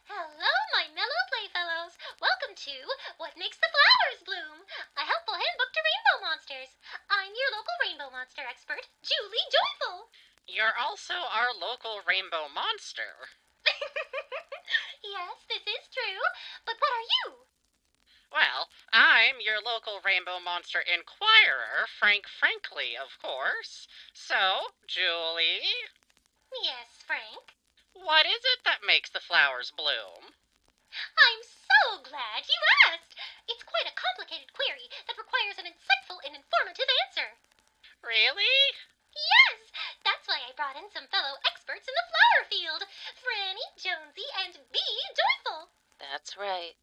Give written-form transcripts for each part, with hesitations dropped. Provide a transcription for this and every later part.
Hello, my mellow playfellows. Welcome to What Makes the Flowers Bloom, a helpful handbook to rainbow monsters. I'm your local rainbow monster expert, Julie Joyful. You're also our local rainbow monster. Yes, this is true. But what are you? Well, I'm your local rainbow monster inquirer, Frank Frankly, of course. So, Julie, Yes, Frank. what is it that makes the flowers bloom? I'm so glad you asked. It's quite a complicated query that requires an insightful and informative answer. Really? Yes, that's why I brought in some fellow experts in the flower field, Franny, Jonesy, and Bee Joyful. That's right.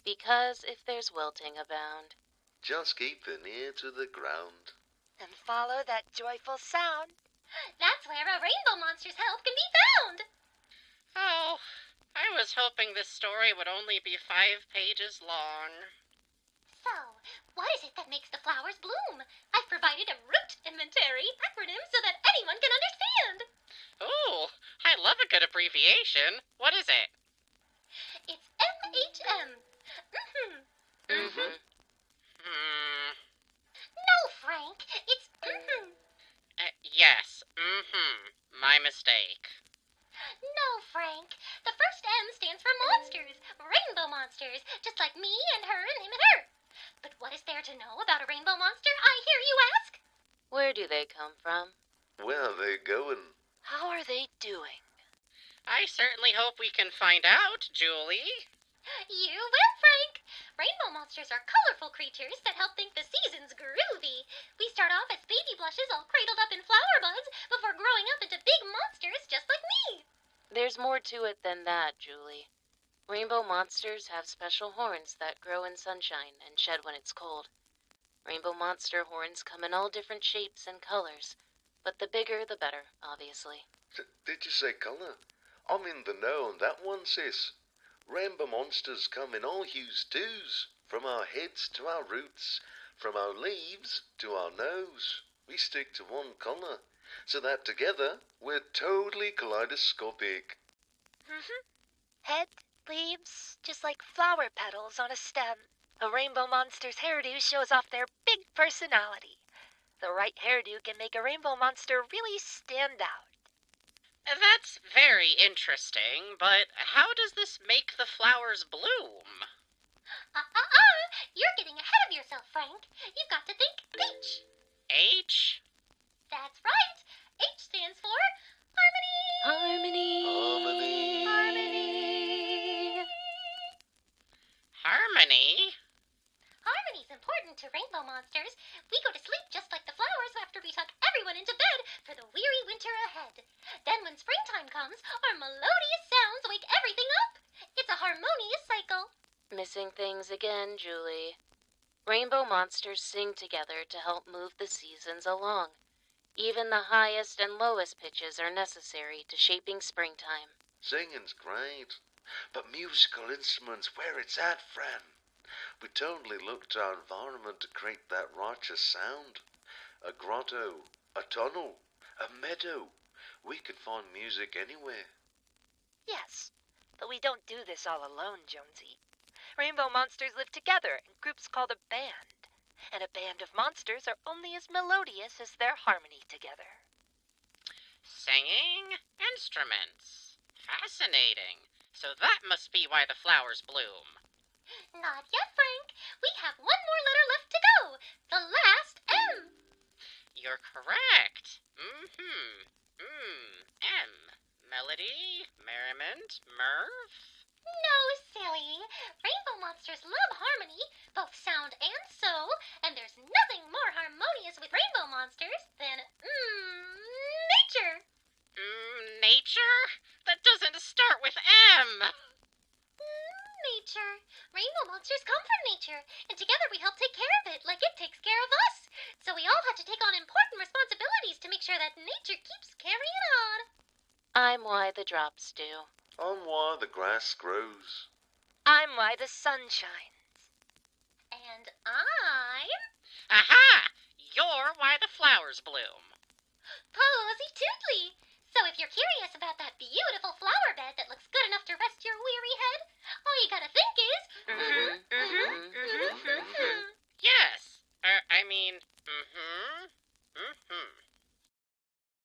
Because if there's wilting abound, just keep an ear to the ground. And follow that joyful sound. That's where a rainbow monster's help can be found. Oh, I was hoping this story would only be 5 pages long. So, what is it that makes the flowers bloom? I've provided a root inventory acronym so that anyone can understand. Ooh, I love a good abbreviation. What is it? It's MHM. No, Frank, it's Yes, my mistake. No, Frank. The first M stands for monsters, rainbow monsters, just like me and her and him and her. But what is there to know about a rainbow monster, I hear you ask? where do they come from? Where are they going? How are they doing? I certainly hope we can find out, Julie. You will, Frank. Rainbow monsters are colorful creatures that help make the seasons groovy. We start off as baby blushes all cradled up in flower buds before growing up into big monsters just like me. There's more to it than that, Julie. Rainbow monsters have special horns that grow in sunshine and shed when it's cold. Rainbow monster horns come in all different shapes and colors, but the bigger the better, obviously. Did you say colour? I'm in the know on that one, sis. Rainbow monsters come in all hues too, from our heads to our roots, from our leaves to our nose. We stick to one colour, so that together we're totally kaleidoscopic. Head, leaves, just like flower petals on a stem. A rainbow monster's hairdo shows off their big personality. The right hairdo can make a rainbow monster really stand out. That's very interesting, but how does this make the flowers bloom? You're getting ahead of yourself, Frank. You've got to think H. H? That's right. H stands for harmony. Harmony! Harmony. Harmony? Harmony's important to rainbow monsters. We go to sleep just like the flowers after we tuck everyone into bed for the weary winter ahead. Then when springtime comes, our melodious sounds wake everything up. It's a harmonious cycle. Missing things again, Julie. Rainbow monsters sing together to help move the seasons along. Even the highest and lowest pitches are necessary to shaping springtime. Singing's great, but musical instruments, where it's at, Fran. We totally look to our environment to create that righteous sound. A grotto, a tunnel, a meadow. We can find music anywhere. Yes, but we don't do this all alone, Jonesy. Rainbow monsters live together in groups called a band. And a band of monsters are only as melodious as their harmony together. Singing instruments. Fascinating. So that must be why the flowers bloom. Not yet, Frank. We have one more letter left to go. The last M. You're correct. M. Melody, merriment, mirth. No, silly. Rainbow monsters love harmony, both sound and soul, and there's nothing more harmonious with rainbow monsters than, nature. Nature? That doesn't start with M. Nature. Rainbow monsters come from nature, and together we help take care of it like it takes care of us. So we all have to take on important responsibilities to make sure that nature keeps carrying on. I'm why the drops do. I'm why the grass grows. I'm why the sun shines. And I'm Aha! You're why the flowers bloom. Posy-tootly. So if you're curious about that beautiful flower bed that looks good enough to rest your weary head, mean, mm-hmm.